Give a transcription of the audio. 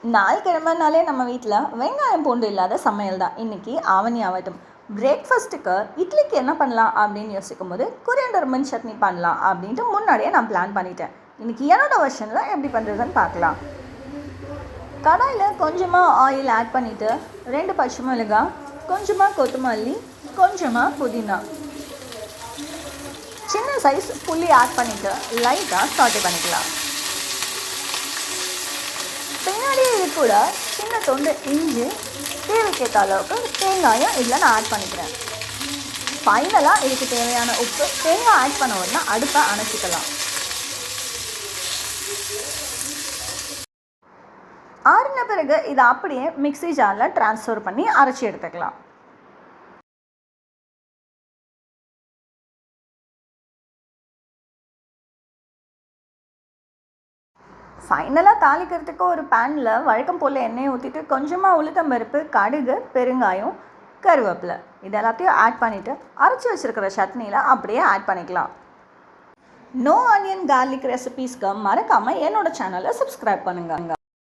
ஞாயிற்றுக்கிழமைனாலே நம்ம வீட்டில் வெங்காயம் பூண்டு இல்லாத சமையல் தான். இன்றைக்கி ஆவணி ஆகட்டும். பிரேக்ஃபாஸ்ட்டுக்கு இட்லிக்கு என்ன பண்ணலாம் அப்படின்னு யோசிக்கும் போது கொரியாண்டர் மண் சட்னி பண்ணலாம் அப்படின்ட்டு முன்னாடியே நான் பிளான் பண்ணிட்டேன். இன்றைக்கி என்னோட வெர்ஷனில் எப்படி பண்ணுறதுன்னு பார்க்கலாம். கடாயில் கொஞ்சமாக ஆயில் ஆட் பண்ணிவிட்டு 2 பச்சை மிளகாய், கொஞ்சமாக கொத்தமல்லி, கொஞ்சமாக புதினா, சின்ன சைஸ் புளி ஆட் பண்ணிவிட்டு லைட்டாக சாட்டே பண்ணிக்கலாம். பின்னாடி இது கூட சின்ன தொண்டு இஞ்சி, தேவைக்கேற்ற அளவுக்கு தேங்காயும் இதில் நான் ஆட் பண்ணிக்கிறேன். ஃபைனலாக இதுக்கு தேவையான உப்பு, தேங்காய் ஆட் பண்ண உடனே அடுப்பை அணைச்சிக்கலாம். ஆறின பிறகு இதை அப்படியே மிக்ஸி ஜாரில் ட்ரான்ஸ்ஃபர் பண்ணி அரைச்சி எடுத்துக்கலாம். ஃபைனலாக தாளிக்கிறதுக்கு ஒரு பேனில் வழக்கம் போல் எண்ணெயை ஊற்றிட்டு கொஞ்சமாக உளுத்தம்பருப்பு, கடுகு, பெருங்காயம், கருவேப்பிலை இது எல்லாத்தையும் ஆட் பண்ணிவிட்டு அரைச்சி வச்சுருக்கிற சட்னியில் அப்படியே ஆட் பண்ணிக்கலாம். நோ ஆனியன் கார்லிக் ரெசிபீஸ்க்கு மறக்காமல் என்னோடய சேனலை சப்ஸ்கிரைப் பண்ணுங்கள்.